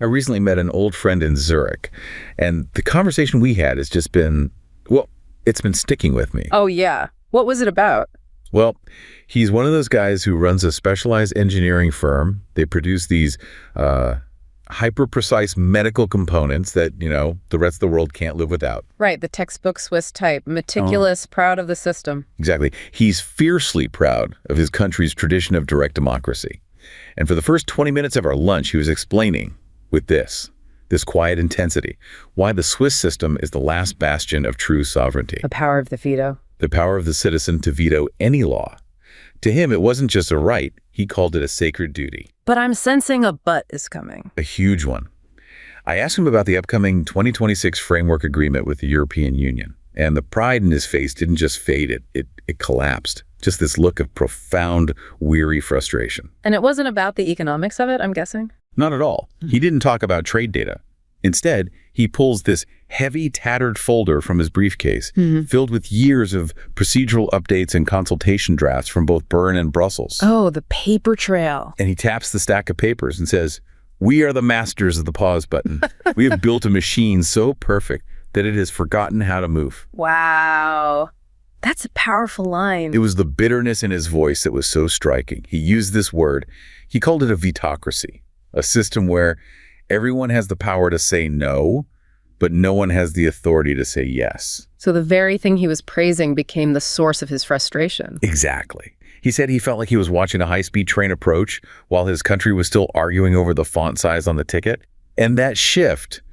I recently met an old friend in Zurich, and the conversation we had has just been, well, it's been sticking with me. Oh, yeah. What was it about? Well, he's one of those guys who runs a specialized engineering firm. They produce these hyper-precise medical components that, the rest of the world can't live without. Right, the textbook Swiss type, meticulous, proud of the system. Exactly. He's fiercely proud of his country's tradition of direct democracy. And for the first 20 minutes of our lunch, he was explaining with this quiet intensity, why the Swiss system is the last bastion of true sovereignty. The power of the veto. The power of the citizen to veto any law. To him, it wasn't just a right, he called it a sacred duty. But I'm sensing a but is coming. A huge one. I asked him about the upcoming 2026 framework agreement with the European Union, and the pride in his face didn't just fade, it collapsed. Just this look of profound, weary frustration. And it wasn't about the economics of it, I'm guessing? Not at all. He didn't talk about trade data. Instead, he pulls this heavy, tattered folder from his briefcase, filled with years of procedural updates and consultation drafts from both Bern and Brussels. Oh, the paper trail. And he taps the stack of papers and says, "We are the masters of the pause button. We have built a machine so perfect that it has forgotten how to move." Wow. That's a powerful line. It was the bitterness in his voice that was so striking. He used this word. He called it a vitocracy, a system where everyone has the power to say no, but no one has the authority to say yes. So the very thing he was praising became the source of his frustration. Exactly. He said he felt like he was watching a high-speed train approach while his country was still arguing over the font size on the ticket. And that shift,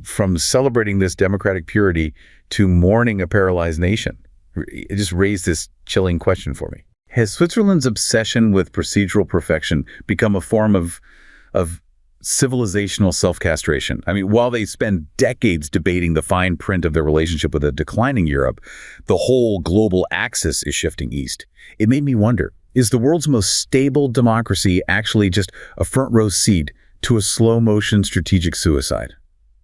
from celebrating this democratic purity to mourning a paralyzed nation, it just raised this chilling question for me. Has Switzerland's obsession with procedural perfection become a form of civilizational self-castration? I mean, while they spend decades debating the fine print of their relationship with a declining Europe, the whole global axis is shifting east. It made me wonder, is the world's most stable democracy actually just a front-row seat to a slow-motion strategic suicide?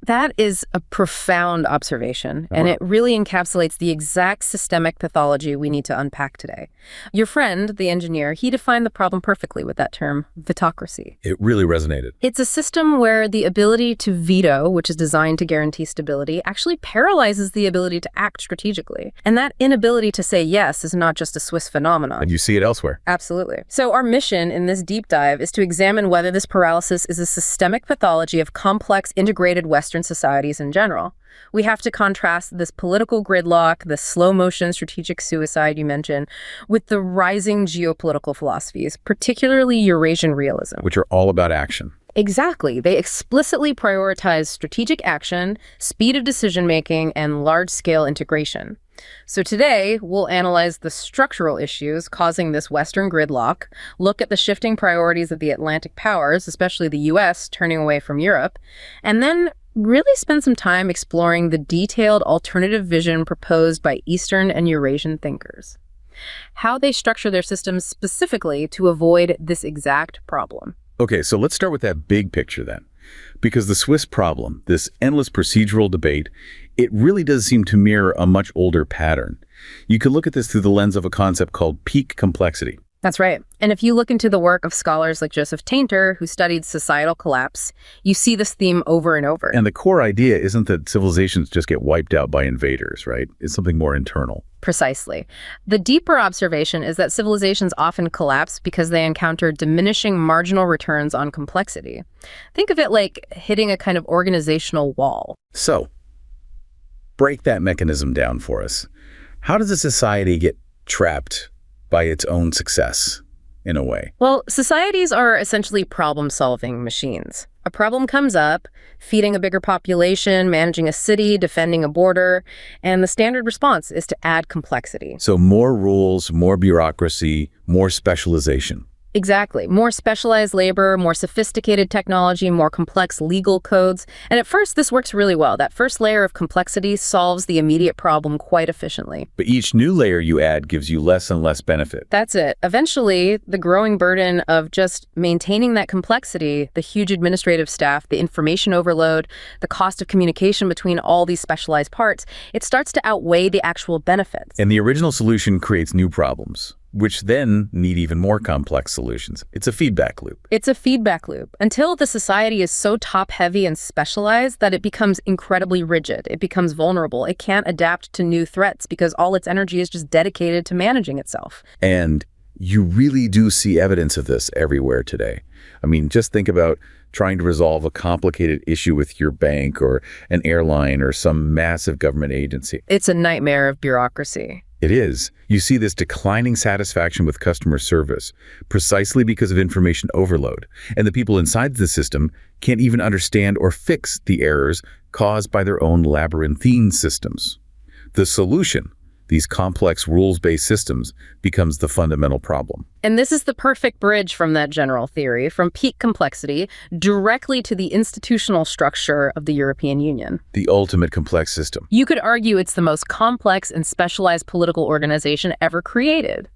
That is a profound observation, and it really encapsulates the exact systemic pathology we need to unpack today. Your friend, the engineer, he defined the problem perfectly with that term, vitocracy. It really resonated. It's a system where the ability to veto, which is designed to guarantee stability, actually paralyzes the ability to act strategically. And that inability to say yes is not just a Swiss phenomenon. And you see it elsewhere. Absolutely. So our mission in this deep dive is to examine whether this paralysis is a systemic pathology of complex, integrated Western societies in general. We have to contrast this political gridlock, the slow-motion strategic suicide you mentioned, with the rising geopolitical philosophies, particularly Eurasian realism. Which are all about action. Exactly. They explicitly prioritize strategic action, speed of decision-making, and large-scale integration. So today, we'll analyze the structural issues causing this Western gridlock, look at the shifting priorities of the Atlantic powers, especially the US turning away from Europe, and then really spend some time exploring the detailed alternative vision proposed by Eastern and Eurasian thinkers. How they structure their systems specifically to avoid this exact problem. Okay, so let's start with that big picture then. Because the Swiss problem, this endless procedural debate, it really does seem to mirror a much older pattern. You could look at this through the lens of a concept called peak complexity. That's right. And if you look into the work of scholars like Joseph Tainter, who studied societal collapse, you see this theme over and over. And the core idea isn't that civilizations just get wiped out by invaders, right? It's something more internal. Precisely. The deeper observation is that civilizations often collapse because they encounter diminishing marginal returns on complexity. Think of it like hitting a kind of organizational wall. So, break that mechanism down for us. How does a society get trapped by its own success, in a way? Well, societies are essentially problem-solving machines. A problem comes up, feeding a bigger population, managing a city, defending a border, and the standard response is to add complexity. So more rules, more bureaucracy, more specialization. Exactly. More specialized labor, more sophisticated technology, more complex legal codes. And at first, this works really well. That first layer of complexity solves the immediate problem quite efficiently. But each new layer you add gives you less and less benefit. That's it. Eventually, the growing burden of just maintaining that complexity, the huge administrative staff, the information overload, the cost of communication between all these specialized parts, it starts to outweigh the actual benefits. And the original solution creates new problems. which then need even more complex solutions. It's a feedback loop. It's a feedback loop until the society is so top-heavy and specialized that it becomes incredibly rigid. It becomes vulnerable. It can't adapt to new threats because all its energy is just dedicated to managing itself. And you really do see evidence of this everywhere today. I mean, just think about trying to resolve a complicated issue with your bank or an airline or some massive government agency. It's a nightmare of bureaucracy. It is. You see this declining satisfaction with customer service precisely because of information overload. And the people inside the system can't even understand or fix the errors caused by their own labyrinthine systems. The solution, these complex rules-based systems, becomes the fundamental problem. And this is the perfect bridge from that general theory, from peak complexity, directly to the institutional structure of the European Union. The ultimate complex system. You could argue it's the most complex and specialized political organization ever created.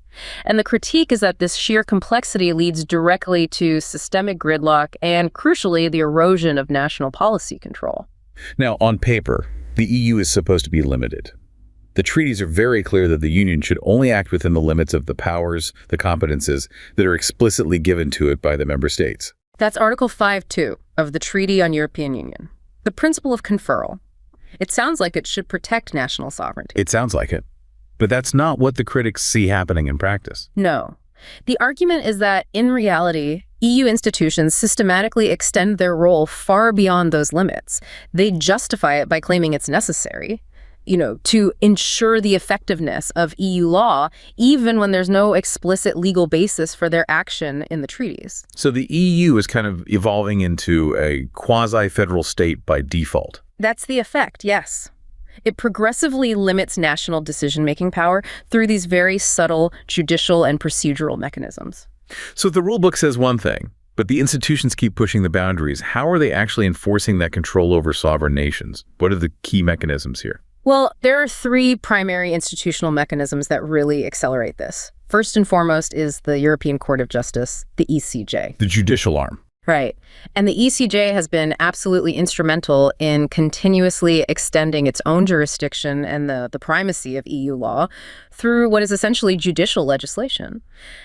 And the critique is that this sheer complexity leads directly to systemic gridlock and, crucially, the erosion of national policy control. Now, on paper, the EU is supposed to be limited. The treaties are very clear that the Union should only act within the limits of the powers, the competences that are explicitly given to it by the member states. That's Article 5.2 of the Treaty on European Union. The principle of conferral. It sounds like it should protect national sovereignty. It sounds like it. But that's not what the critics see happening in practice. No. The argument is that, in reality, EU institutions systematically extend their role far beyond those limits. They justify it by claiming it's necessary, to ensure the effectiveness of EU law, even when there's no explicit legal basis for their action in the treaties. So the EU is kind of evolving into a quasi-federal state by default. That's the effect, yes. It progressively limits national decision-making power through these very subtle judicial and procedural mechanisms. So the rule book says one thing, but the institutions keep pushing the boundaries. How are they actually enforcing that control over sovereign nations? What are the key mechanisms here? Well, there are three primary institutional mechanisms that really accelerate this. First and foremost is the European Court of Justice, the ECJ. The judicial arm. Right. And the ECJ has been absolutely instrumental in continuously extending its own jurisdiction and the primacy of EU law through what is essentially judicial legislation.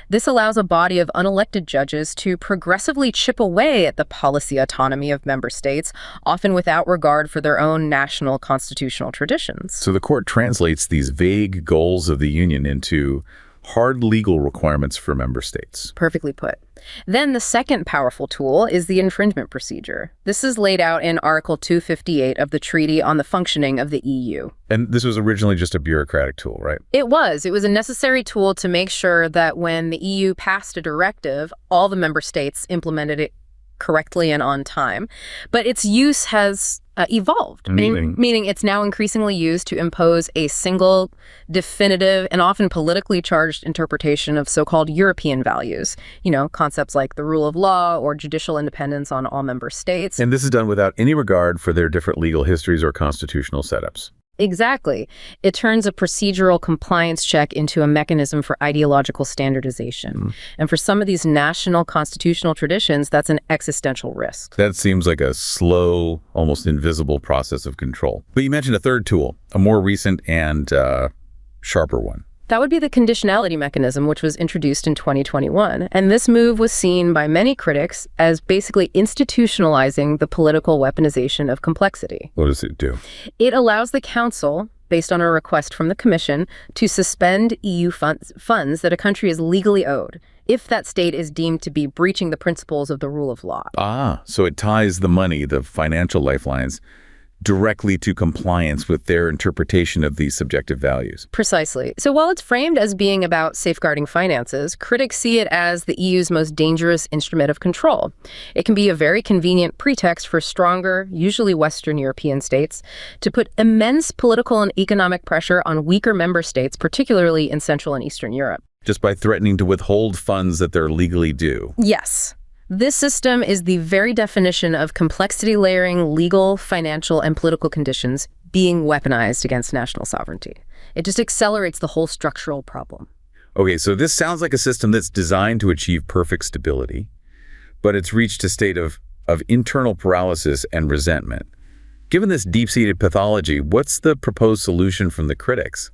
This allows a body of unelected judges to progressively chip away at the policy autonomy of member states, often without regard for their own national constitutional traditions. So the court translates these vague goals of the Union into hard legal requirements for member states. Perfectly put. Then the second powerful tool is the infringement procedure. This is laid out in Article 258 of the Treaty on the Functioning of the EU. And this was originally just a bureaucratic tool, right? It was. It was a necessary tool to make sure that when the EU passed a directive, all the member states implemented it correctly and on time. But its use has evolved, meaning it's now increasingly used to impose a single, definitive, and often politically charged interpretation of so-called European values, concepts like the rule of law or judicial independence on all member states. And this is done without any regard for their different legal histories or constitutional setups. Exactly. It turns a procedural compliance check into a mechanism for ideological standardization. And for some of these national constitutional traditions, that's an existential risk. That seems like a slow, almost invisible process of control. But you mentioned a third tool, a more recent and sharper one. That would be the conditionality mechanism, which was introduced in 2021. And this move was seen by many critics as basically institutionalizing the political weaponization of complexity. What does it do? It allows the Council, based on a request from the Commission, to suspend EU funds that a country is legally owed if that state is deemed to be breaching the principles of the rule of law. So it ties the money, the financial lifelines, directly to compliance with their interpretation of these subjective values. Precisely. So while it's framed as being about safeguarding finances, critics see it as the EU's most dangerous instrument of control. It can be a very convenient pretext for stronger, usually Western European states, to put immense political and economic pressure on weaker member states, particularly in Central and Eastern Europe. Just by threatening to withhold funds that they're legally due. Yes. This system is the very definition of complexity layering legal, financial, and political conditions being weaponized against national sovereignty. It just accelerates the whole structural problem. Okay, so this sounds like a system that's designed to achieve perfect stability, but it's reached a state of internal paralysis and resentment. Given this deep-seated pathology, what's the proposed solution from the critics?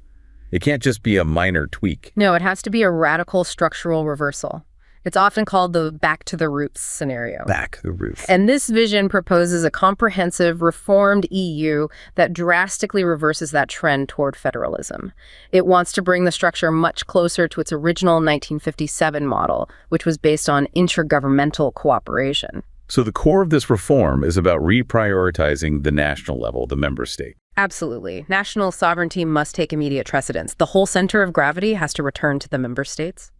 It can't just be a minor tweak. No, it has to be a radical structural reversal. It's often called the back to the roots scenario. Back to the roots. And this vision proposes a comprehensive, reformed EU that drastically reverses that trend toward federalism. It wants to bring the structure much closer to its original 1957 model, which was based on intergovernmental cooperation. So the core of this reform is about reprioritizing the national level, the member state. Absolutely. National sovereignty must take immediate precedence. The whole center of gravity has to return to the member states.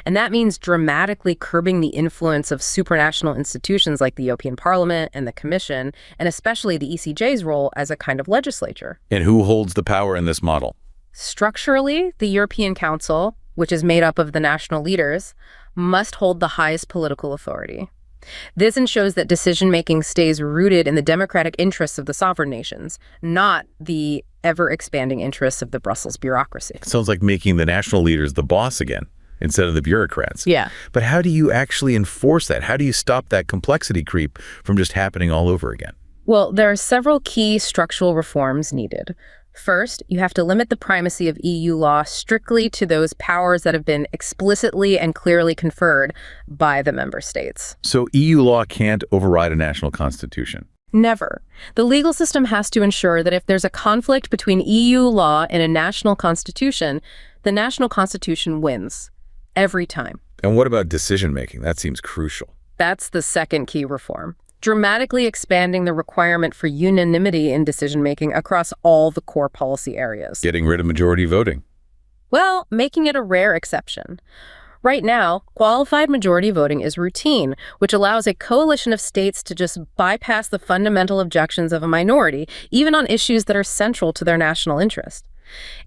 And that means dramatically curbing the influence of supranational institutions like the European Parliament and the Commission, and especially the ECJ's role as a kind of legislature. And who holds the power in this model? Structurally, the European Council, which is made up of the national leaders, must hold the highest political authority. This ensures that decision-making stays rooted in the democratic interests of the sovereign nations, not the ever-expanding interests of the Brussels bureaucracy. Sounds like making the national leaders the boss again, instead of the bureaucrats. Yeah. But how do you actually enforce that? How do you stop that complexity creep from just happening all over again? Well, there are several key structural reforms needed. First, you have to limit the primacy of EU law strictly to those powers that have been explicitly and clearly conferred by the member states. So EU law can't override a national constitution? Never. The legal system has to ensure that if there's a conflict between EU law and a national constitution, the national constitution wins. Every time. And what about decision-making? That seems crucial. That's the second key reform. Dramatically expanding the requirement for unanimity in decision-making across all the core policy areas. Getting rid of majority voting. Well, making it a rare exception. Right now, qualified majority voting is routine, which allows a coalition of states to just bypass the fundamental objections of a minority, even on issues that are central to their national interest.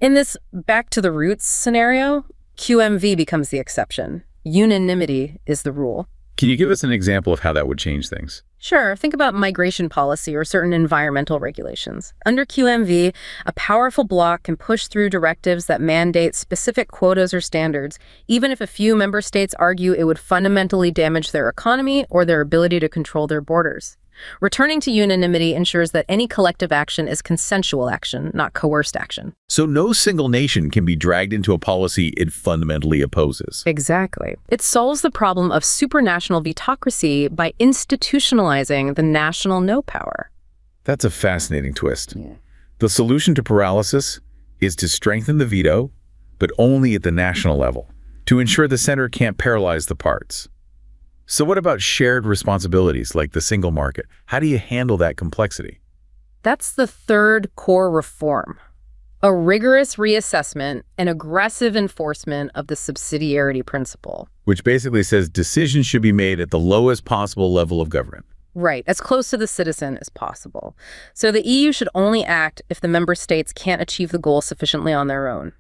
In this back to the roots scenario, QMV becomes the exception. Unanimity is the rule. Can you give us an example of how that would change things? Sure. Think about migration policy or certain environmental regulations. Under QMV, a powerful bloc can push through directives that mandate specific quotas or standards, even if a few member states argue it would fundamentally damage their economy or their ability to control their borders. Returning to unanimity ensures that any collective action is consensual action, not coerced action. So no single nation can be dragged into a policy it fundamentally opposes. Exactly. It solves the problem of supranational vitocracy by institutionalizing the national no power. That's a fascinating twist. Yeah. The solution to paralysis is to strengthen the veto, but only at the national level, to ensure the center can't paralyze the parts. So what about shared responsibilities like the single market? How do you handle that complexity? That's the third core reform. A rigorous reassessment and aggressive enforcement of the subsidiarity principle. Which basically says decisions should be made at the lowest possible level of government. Right, as close to the citizen as possible. So the EU should only act if the member states can't achieve the goal sufficiently on their own.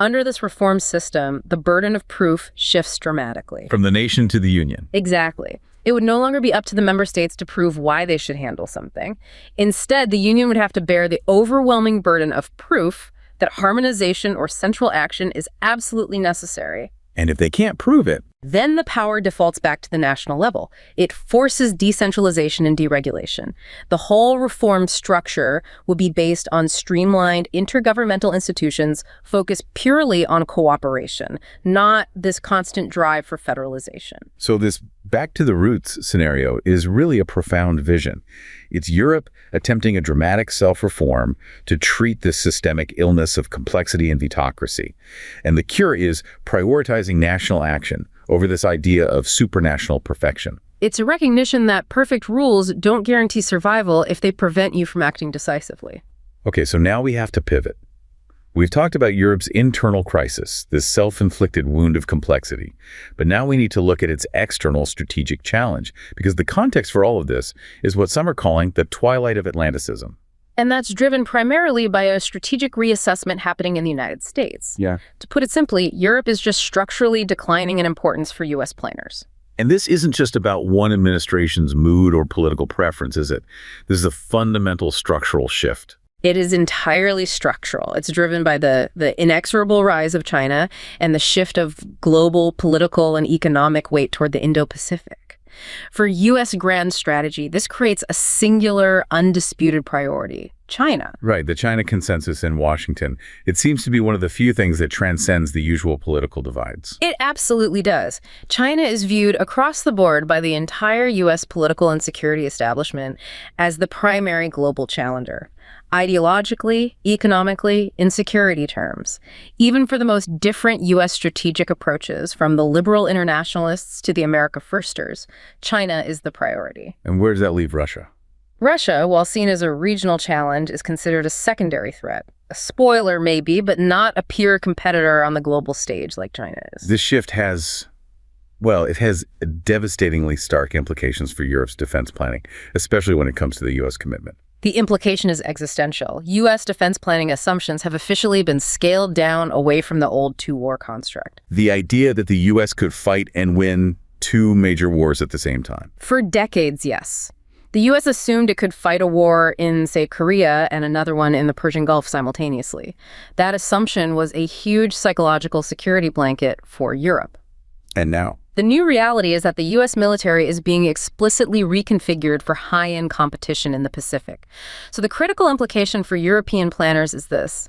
Under this reform system, the burden of proof shifts dramatically. From the nation to the union. Exactly. It would no longer be up to the member states to prove why they should handle something. Instead, the union would have to bear the overwhelming burden of proof that harmonization or central action is absolutely necessary. And if they can't prove it, then the power defaults back to the national level. It forces decentralization and deregulation. The whole reformed structure will be based on streamlined intergovernmental institutions focused purely on cooperation, not this constant drive for federalization. So this back to the roots scenario is really a profound vision. It's Europe attempting a dramatic self-reform to treat this systemic illness of complexity and vitocracy. And the cure is prioritizing national action over this idea of supranational perfection. It's a recognition that perfect rules don't guarantee survival if they prevent you from acting decisively. Okay, so now we have to pivot. We've talked about Europe's internal crisis, this self-inflicted wound of complexity. But now we need to look at its external strategic challenge, because the context for all of this is what some are calling the twilight of Atlanticism. And that's driven primarily by a strategic reassessment happening in the United States. Yeah. To put it simply, Europe is just structurally declining in importance for U.S. planners. And this isn't just about one administration's mood or political preference, is it? This is a fundamental structural shift. It is entirely structural. It's driven by the inexorable rise of China and the shift of global political and economic weight toward the Indo-Pacific. For U.S. grand strategy, this creates a singular, undisputed priority: China. Right, the China consensus in Washington. It seems to be one of the few things that transcends the usual political divides. It absolutely does. China is viewed across the board by the entire U.S. political and security establishment as the primary global challenger. Ideologically, economically, in security terms. Even for the most different U.S. strategic approaches, from the liberal internationalists to the America Firsters, China is the priority. And where does that leave Russia? Russia, while seen as a regional challenge, is considered a secondary threat. A spoiler, maybe, but not a peer competitor on the global stage like China is. This shift has, well, it has devastatingly stark implications for Europe's defense planning, especially when it comes to the U.S. commitment. The implication is existential. U.S. defense planning assumptions have officially been scaled down away from the old two-war construct. The idea that the U.S. could fight and win two major wars at the same time. For decades, yes. The U.S. assumed it could fight a war in, say, Korea and another one in the Persian Gulf simultaneously. That assumption was a huge psychological security blanket for Europe. And now? The new reality is that the U.S. military is being explicitly reconfigured for high-end competition in the Pacific. So the critical implication for European planners is this.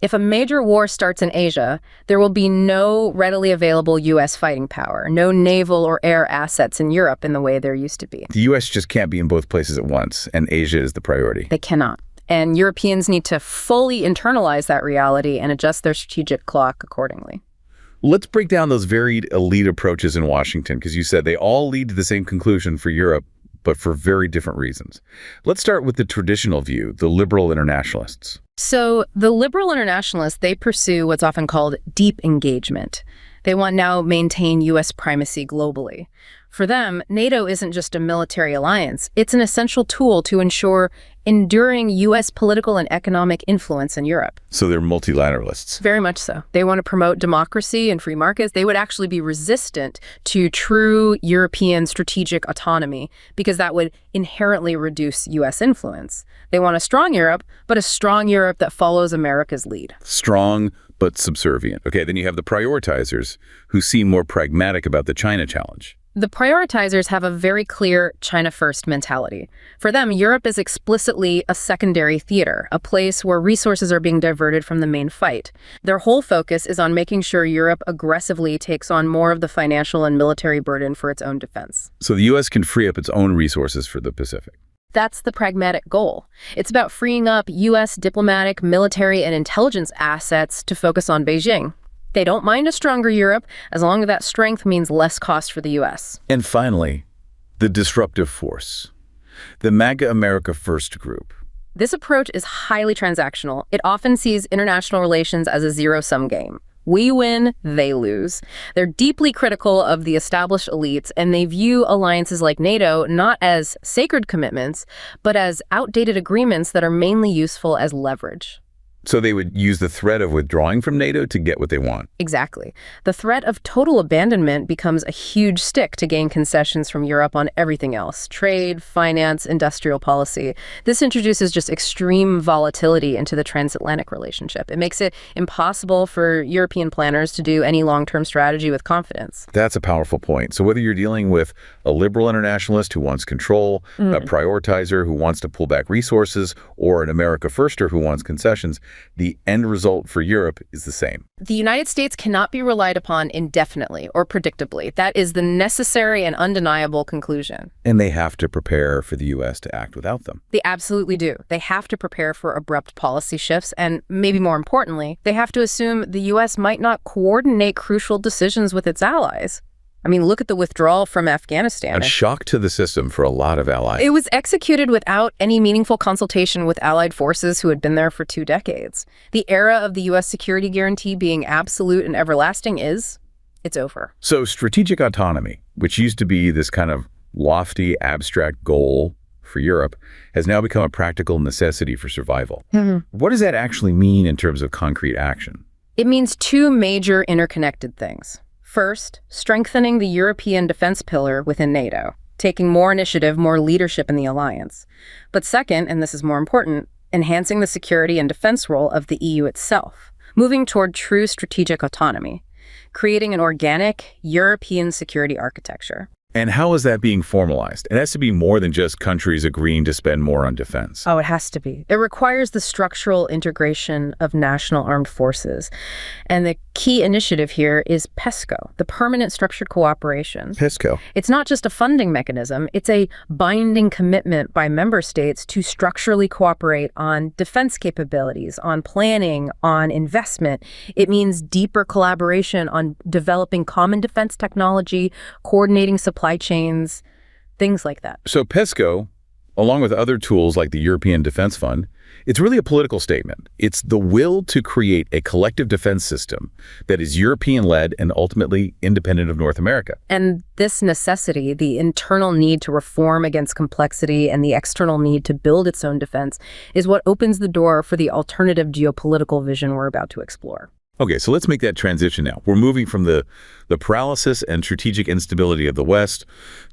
If a major war starts in Asia, there will be no readily available U.S. fighting power, no naval or air assets in Europe in the way there used to be. The U.S. just can't be in both places at once, and Asia is the priority. They cannot. And Europeans need to fully internalize that reality and adjust their strategic clock accordingly. Let's break down those varied elite approaches in Washington, because you said they all lead to the same conclusion for Europe, but for very different reasons. Let's start with the traditional view, the liberal internationalists. So the liberal internationalists, they pursue what's often called deep engagement. They want now maintain U.S. primacy globally. For them, NATO isn't just a military alliance. It's an essential tool to ensure enduring U.S. political and economic influence in Europe. So they're multilateralists. Very much so. They want to promote democracy and free markets. They would actually be resistant to true European strategic autonomy because that would inherently reduce U.S. influence. They want a strong Europe, but a strong Europe that follows America's lead. Strong, but subservient. Okay, then you have the prioritizers, who seem more pragmatic about the China challenge. The prioritizers have a very clear China-first mentality. For them, Europe is explicitly a secondary theater, a place where resources are being diverted from the main fight. Their whole focus is on making sure Europe aggressively takes on more of the financial and military burden for its own defense. So the U.S. can free up its own resources for the Pacific. That's the pragmatic goal. It's about freeing up U.S. diplomatic, military, and intelligence assets to focus on Beijing. They don't mind a stronger Europe as long as that strength means less cost for the U.S. And finally, the disruptive force, the MAGA America First group. This approach is highly transactional. It often sees international relations as a zero-sum game. We win, they lose. They're deeply critical of the established elites, and they view alliances like NATO not as sacred commitments, but as outdated agreements that are mainly useful as leverage. So they would use the threat of withdrawing from NATO to get what they want. Exactly. The threat of total abandonment becomes a huge stick to gain concessions from Europe on everything else: trade, finance, industrial policy. This introduces just extreme volatility into the transatlantic relationship. It makes it impossible for European planners to do any long-term strategy with confidence. That's a powerful point. So whether you're dealing with a liberal internationalist who wants control, a prioritizer who wants to pull back resources, or an America Firster who wants concessions, the end result for Europe is the same. The United States cannot be relied upon indefinitely or predictably. That is the necessary and undeniable conclusion. And they have to prepare for the U.S. to act without them. They absolutely do. They have to prepare for abrupt policy shifts, and maybe more importantly, they have to assume the U.S. might not coordinate crucial decisions with its allies. I mean, look at the withdrawal from Afghanistan. A shock to the system for a lot of allies. It was executed without any meaningful consultation with allied forces who had been there for 2 decades. The era of the U.S. security guarantee being absolute and everlasting it's over. So strategic autonomy, which used to be this kind of lofty, abstract goal for Europe, has now become a practical necessity for survival. What does that actually mean in terms of concrete action? It means 2 major interconnected things. First, strengthening the European defense pillar within NATO, taking more initiative, more leadership in the alliance. But second, and this is more important, enhancing the security and defense role of the EU itself, moving toward true strategic autonomy, creating an organic European security architecture. And how is that being formalized? It has to be more than just countries agreeing to spend more on defense. Oh, it has to be. It requires the structural integration of national armed forces. And the key initiative here is PESCO, the Permanent Structured Cooperation. PESCO. It's not just a funding mechanism, it's a binding commitment by member states to structurally cooperate on defense capabilities, on planning, on investment. It means deeper collaboration on developing common defense technology, coordinating supply chains, things like that. So PESCO, along with other tools like the European Defense Fund, it's really a political statement. It's the will to create a collective defense system that is European-led and ultimately independent of North America. And this necessity, the internal need to reform against complexity and the external need to build its own defense, is what opens the door for the alternative geopolitical vision we're about to explore. Okay, so let's make that transition now. We're moving from the paralysis and strategic instability of the West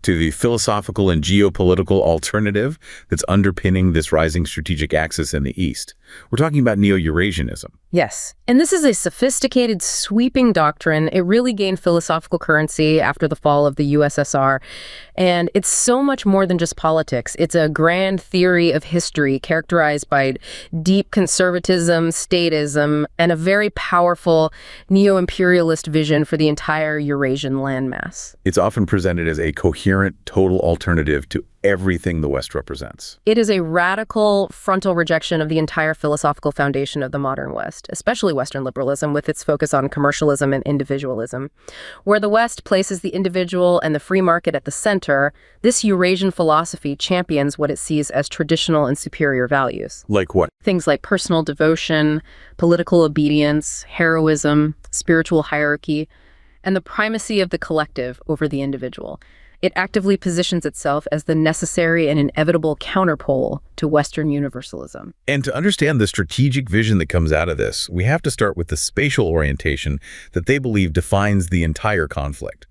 to the philosophical and geopolitical alternative that's underpinning this rising strategic axis in the East. We're talking about Neo-Eurasianism. Yes, and this is a sophisticated, sweeping doctrine. It really gained philosophical currency after the fall of the USSR, and it's so much more than just politics. It's a grand theory of history characterized by deep conservatism, statism, and a very powerful neo-imperialist vision for the entire Eurasian landmass. It's often presented as a coherent, total alternative to everything the West represents. It is a radical frontal rejection of the entire philosophical foundation of the modern West, especially Western liberalism with its focus on commercialism and individualism. Where the West places the individual and the free market at the center, this Eurasian philosophy champions what it sees as traditional and superior values. Like what? Things like personal devotion, political obedience, heroism, spiritual hierarchy, and the primacy of the collective over the individual. It actively positions itself as the necessary and inevitable counterpole to Western universalism. And to understand the strategic vision that comes out of this, we have to start with the spatial orientation that they believe defines the entire conflict.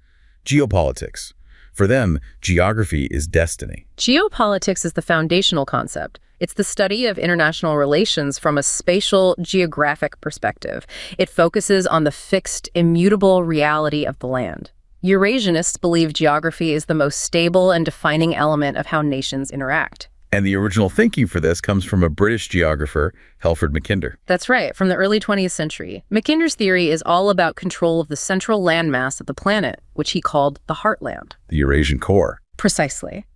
Geopolitics. For them, geography is destiny. Geopolitics is the foundational concept. It's the study of international relations from a spatial, geographic perspective. It focuses on the fixed, immutable reality of the land. Eurasianists believe geography is the most stable and defining element of how nations interact. And the original thinking for this comes from a British geographer, Halford Mackinder. That's right, from the early 20th century. Mackinder's theory is all about control of the central landmass of the planet, which he called the heartland. The Eurasian core. Precisely.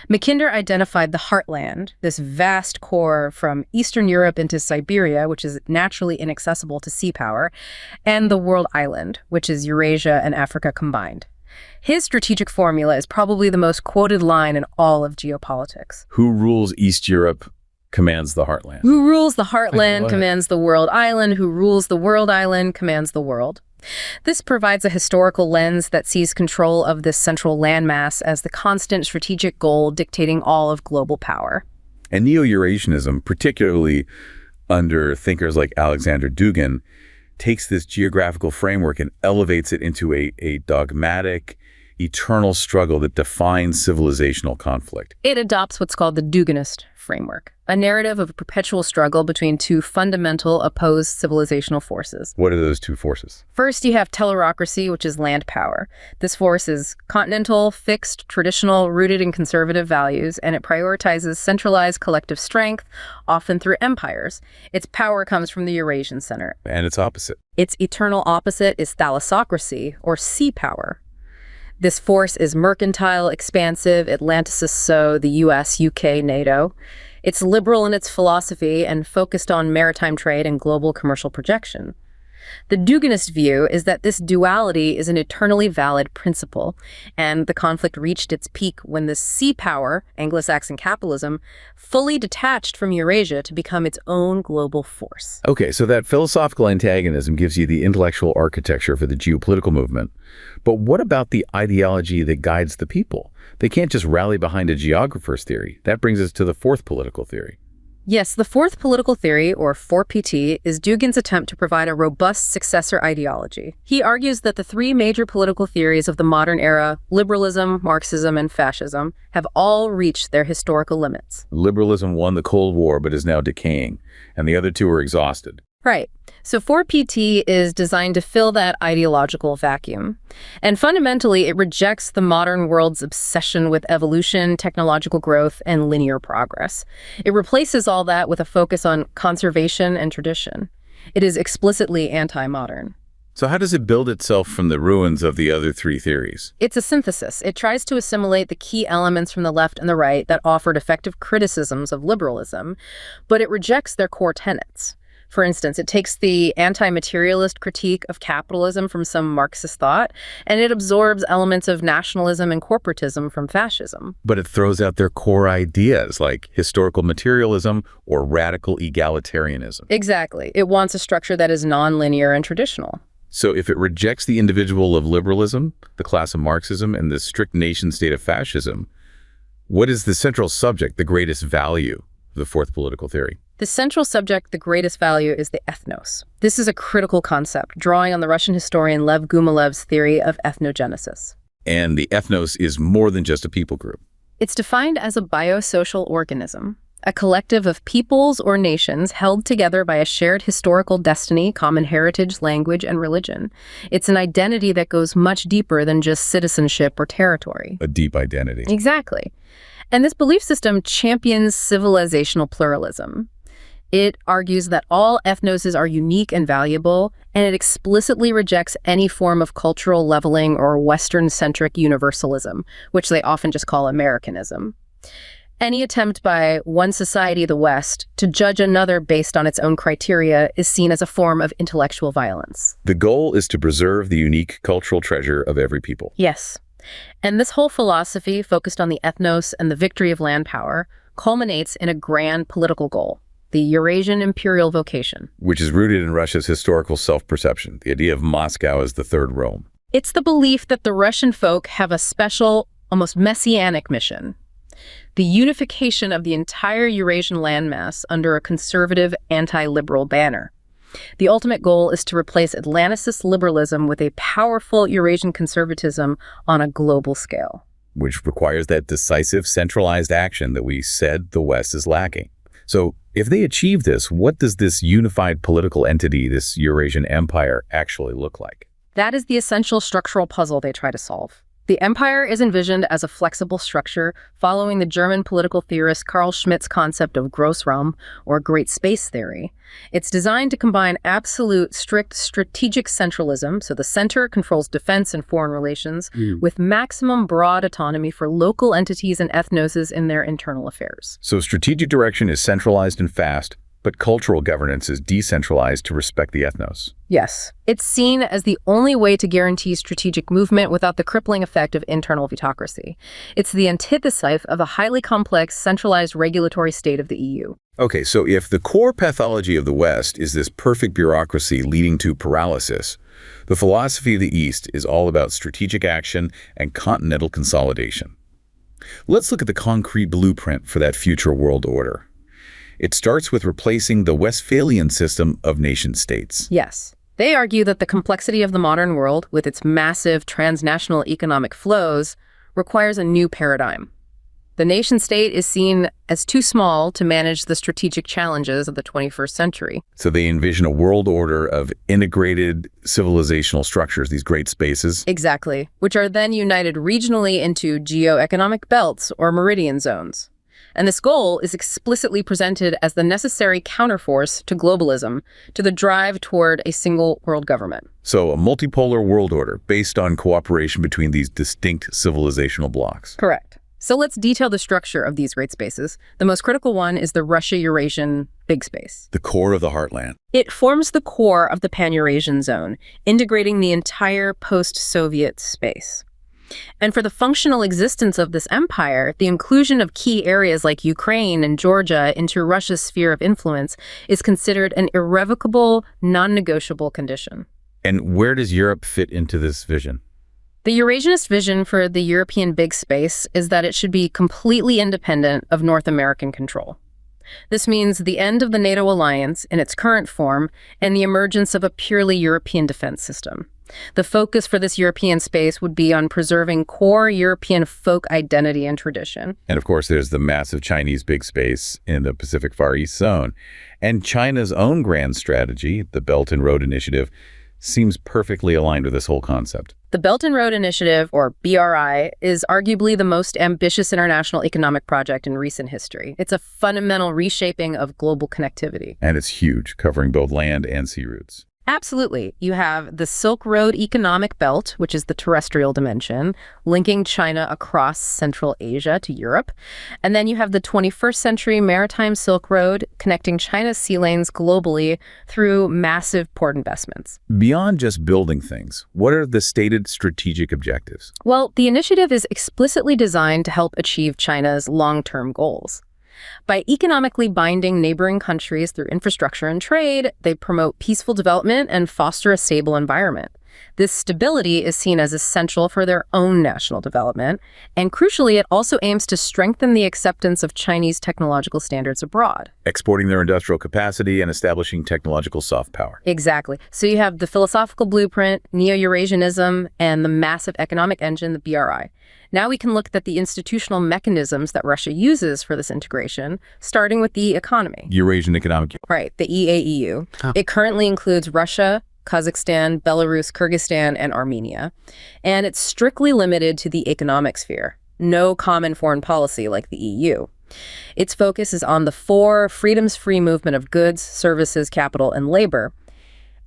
Mackinder identified the heartland, this vast core from Eastern Europe into Siberia, which is naturally inaccessible to sea power, and the world island, which is Eurasia and Africa combined. His strategic formula is probably the most quoted line in all of geopolitics. Who rules East Europe commands the heartland. Who rules the heartland commands the world island. Who rules the world island commands the world. This provides a historical lens that sees control of this central landmass as the constant strategic goal dictating all of global power. And Neo-Eurasianism, particularly under thinkers like Alexander Dugin, takes this geographical framework and elevates it into a dogmatic, eternal struggle that defines civilizational conflict. It adopts what's called the Duginist framework, a narrative of a perpetual struggle between two fundamental opposed civilizational forces. What are those two forces? First, you have teleurocracy, which is land power. This force is continental, fixed, traditional, rooted in conservative values, and it prioritizes centralized collective strength, often through empires. Its power comes from the Eurasian center. And its opposite. Its eternal opposite is thalassocracy, or sea power. This force is mercantile, expansive, Atlanticist, so the US, UK, NATO. It's liberal in its philosophy and focused on maritime trade and global commercial projection. The Duginist view is that this duality is an eternally valid principle, and the conflict reached its peak when the sea power, Anglo-Saxon capitalism, fully detached from Eurasia to become its own global force. Okay, so that philosophical antagonism gives you the intellectual architecture for the geopolitical movement. But what about the ideology that guides the people? They can't just rally behind a geographer's theory. That brings us to the fourth political theory. Yes, the fourth political theory, or 4PT, is Dugin's attempt to provide a robust successor ideology. He argues that the three major political theories of the modern era, liberalism, Marxism, and fascism, have all reached their historical limits. Liberalism won the Cold War but is now decaying, and the other two are exhausted. Right. So 4PT is designed to fill that ideological vacuum. And fundamentally, it rejects the modern world's obsession with evolution, technological growth, and linear progress. It replaces all that with a focus on conservation and tradition. It is explicitly anti-modern. So how does it build itself from the ruins of the other three theories? It's a synthesis. It tries to assimilate the key elements from the left and the right that offered effective criticisms of liberalism, but it rejects their core tenets. For instance, it takes the anti-materialist critique of capitalism from some Marxist thought, and it absorbs elements of nationalism and corporatism from fascism. But it throws out their core ideas like historical materialism or radical egalitarianism. Exactly. It wants a structure that is nonlinear and traditional. So if it rejects the individual of liberalism, the class of Marxism, and the strict nation-state of fascism, what is the central subject, the greatest value of the fourth political theory? The central subject, the greatest value, is the ethnos. This is a critical concept, drawing on the Russian historian Lev Gumilev's theory of ethnogenesis. And the ethnos is more than just a people group. It's defined as a biosocial organism, a collective of peoples or nations held together by a shared historical destiny, common heritage, language, and religion. It's an identity that goes much deeper than just citizenship or territory. A deep identity. Exactly. And this belief system champions civilizational pluralism. It argues that all ethnoses are unique and valuable, and it explicitly rejects any form of cultural leveling or Western-centric universalism, which they often just call Americanism. Any attempt by one society, the West, to judge another based on its own criteria is seen as a form of intellectual violence. The goal is to preserve the unique cultural treasure of every people. Yes. And this whole philosophy, focused on the ethnos and the victory of land power, culminates in a grand political goal: the Eurasian imperial vocation. Which is rooted in Russia's historical self-perception, the idea of Moscow as the third Rome. It's the belief that the Russian folk have a special, almost messianic mission: the unification of the entire Eurasian landmass under a conservative, anti-liberal banner. The ultimate goal is to replace Atlanticist liberalism with a powerful Eurasian conservatism on a global scale. Which requires that decisive, centralized action that we said the West is lacking. So if they achieve this, what does this unified political entity, this Eurasian empire, actually look like? That is the essential structural puzzle they try to solve. The empire is envisioned as a flexible structure following the German political theorist Carl Schmitt's concept of Großraum, or Great Space Theory. It's designed to combine absolute, strict strategic centralism, so the center controls defense and foreign relations, with maximum broad autonomy for local entities and ethnoses in their internal affairs. So strategic direction is centralized and fast, but cultural governance is decentralized to respect the ethnos. Yes. It's seen as the only way to guarantee strategic movement without the crippling effect of internal vitocracy. It's the antithesis of a highly complex, centralized regulatory state of the EU. Okay, so if the core pathology of the West is this perfect bureaucracy leading to paralysis, the philosophy of the East is all about strategic action and continental consolidation. Let's look at the concrete blueprint for that future world order. It starts with replacing the Westphalian system of nation-states. Yes. They argue that the complexity of the modern world, with its massive transnational economic flows, requires a new paradigm. The nation-state is seen as too small to manage the strategic challenges of the 21st century. So they envision a world order of integrated civilizational structures, these great spaces. Exactly, which are then united regionally into geo-economic belts or meridian zones. And this goal is explicitly presented as the necessary counterforce to globalism, to the drive toward a single world government. So a multipolar world order based on cooperation between these distinct civilizational blocks. Correct. So let's detail the structure of these great spaces. The most critical one is the Russia-Eurasian big space. The core of the heartland. It forms the core of the pan-Eurasian zone, integrating the entire post-Soviet space. And for the functional existence of this empire, the inclusion of key areas like Ukraine and Georgia into Russia's sphere of influence is considered an irrevocable, non-negotiable condition. And where does Europe fit into this vision? The Eurasianist vision for the European big space is that it should be completely independent of North American control. This means the end of the NATO alliance in its current form and the emergence of a purely European defense system. The focus for this European space would be on preserving core European folk identity and tradition. And of course, there's the massive Chinese big space in the Pacific Far East zone. And China's own grand strategy, the Belt and Road Initiative, seems perfectly aligned with this whole concept. The Belt and Road Initiative, or BRI, is arguably the most ambitious international economic project in recent history. It's a fundamental reshaping of global connectivity. And it's huge, covering both land and sea routes. Absolutely. You have the Silk Road Economic Belt, which is the terrestrial dimension, linking China across Central Asia to Europe. And then you have the 21st century Maritime Silk Road, connecting China's sea lanes globally through massive port investments. Beyond just building things, what are the stated strategic objectives? Well, the initiative is explicitly designed to help achieve China's long-term goals. By economically binding neighboring countries through infrastructure and trade, they promote peaceful development and foster a stable environment. This stability is seen as essential for their own national development, and crucially, it also aims to strengthen the acceptance of Chinese technological standards abroad. Exporting their industrial capacity and establishing technological soft power. Exactly. So you have the philosophical blueprint, Neo-Eurasianism, and the massive economic engine, the BRI. Now we can look at the institutional mechanisms that Russia uses for this integration, starting with the economy. Eurasian Economic. Right, the EAEU. It currently includes Russia, Kazakhstan, Belarus, Kyrgyzstan, and Armenia. And it's strictly limited to the economic sphere. No common foreign policy like the EU. Its focus is on the four freedoms-free movement of goods, services, capital, and labor,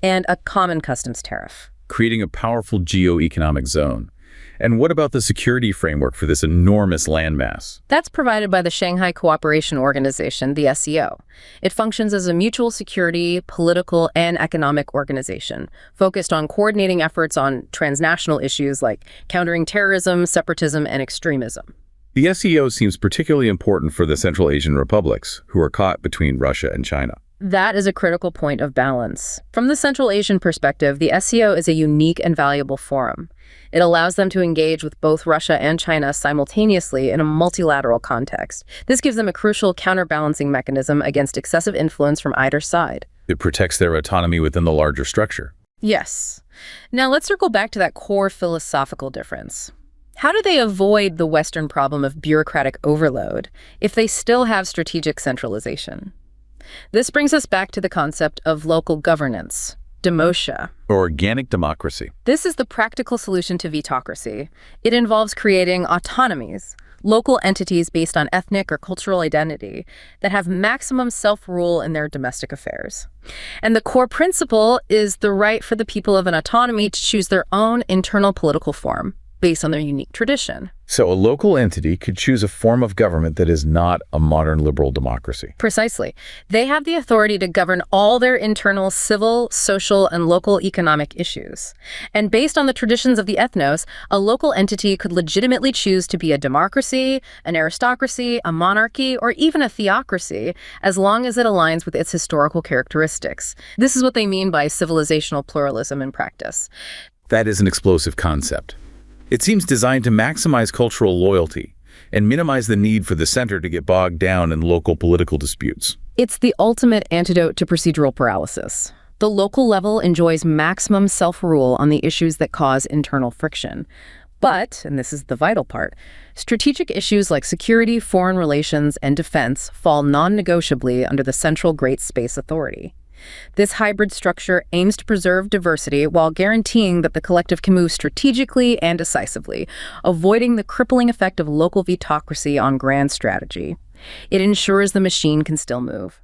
and a common customs tariff. Creating a powerful geo-economic zone. And what about the security framework for this enormous landmass? That's provided by the Shanghai Cooperation Organization, the SCO. It functions as a mutual security, political, and economic organization, focused on coordinating efforts on transnational issues like countering terrorism, separatism, and extremism. The SCO seems particularly important for the Central Asian republics, who are caught between Russia and China. That is a critical point of balance. From the Central Asian perspective, the SCO is a unique and valuable forum. It allows them to engage with both Russia and China simultaneously in a multilateral context. This gives them a crucial counterbalancing mechanism against excessive influence from either side. It protects their autonomy within the larger structure. Yes. Now let's circle back to that core philosophical difference. How do they avoid the Western problem of bureaucratic overload if they still have strategic centralization? This brings us back to the concept of local governance, democracy. Or organic democracy. This is the practical solution to vitocracy. It involves creating autonomies, local entities based on ethnic or cultural identity that have maximum self-rule in their domestic affairs. And the core principle is the right for the people of an autonomy to choose their own internal political form based on their unique tradition. So a local entity could choose a form of government that is not a modern liberal democracy. Precisely. They have the authority to govern all their internal civil, social, and local economic issues. And based on the traditions of the ethnos, a local entity could legitimately choose to be a democracy, an aristocracy, a monarchy, or even a theocracy, as long as it aligns with its historical characteristics. This is what they mean by civilizational pluralism in practice. That is an explosive concept. It seems designed to maximize cultural loyalty and minimize the need for the center to get bogged down in local political disputes. It's the ultimate antidote to procedural paralysis. The local level enjoys maximum self-rule on the issues that cause internal friction. But, and this is the vital part, strategic issues like security, foreign relations, and defense fall non-negotiably under the central Great Space Authority. This hybrid structure aims to preserve diversity while guaranteeing that the collective can move strategically and decisively, avoiding the crippling effect of local vitocracy on grand strategy. It ensures the machine can still move.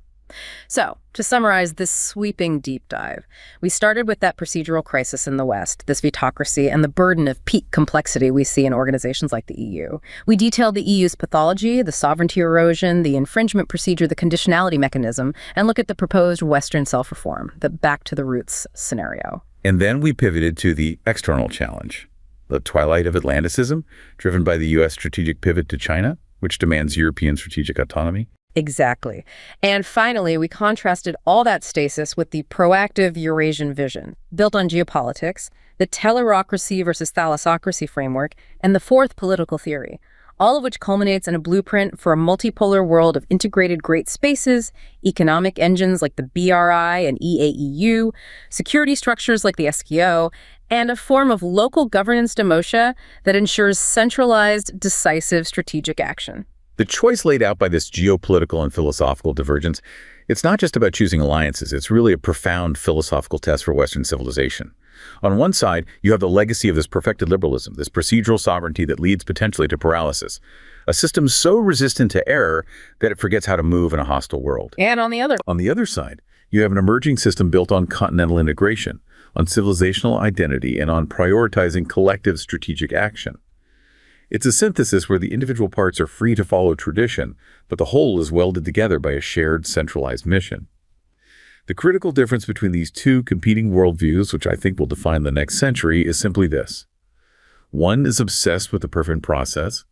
So, to summarize this sweeping deep dive, we started with that procedural crisis in the West, this vitocracy, and the burden of peak complexity we see in organizations like the EU. We detailed the EU's pathology, the sovereignty erosion, the infringement procedure, the conditionality mechanism, and look at the proposed Western self-reform, the back to the roots scenario. And then we pivoted to the external challenge, the twilight of Atlanticism, driven by the U.S. strategic pivot to China, which demands European strategic autonomy. Exactly. And finally, we contrasted all that stasis with the proactive Eurasian vision, built on geopolitics, the telerocracy versus thalassocracy framework, and the fourth political theory, all of which culminates in a blueprint for a multipolar world of integrated great spaces, economic engines like the BRI and EAEU, security structures like the SKO, and a form of local governance demosha that ensures centralized, decisive strategic action. The choice laid out by this geopolitical and philosophical divergence, it's not just about choosing alliances, it's really a profound philosophical test for Western civilization. On one side, you have the legacy of this perfected liberalism, this procedural sovereignty that leads potentially to paralysis, a system so resistant to error that it forgets how to move in a hostile world. And on the other side, you have an emerging system built on continental integration, on civilizational identity, and on prioritizing collective strategic action. It's a synthesis where the individual parts are free to follow tradition, but the whole is welded together by a shared, centralized mission. The critical difference between these two competing worldviews, which I think will define the next century, is simply this. One is obsessed with the perfect process,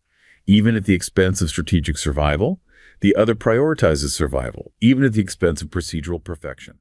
even at the expense of strategic survival. The other prioritizes survival, even at the expense of procedural perfection.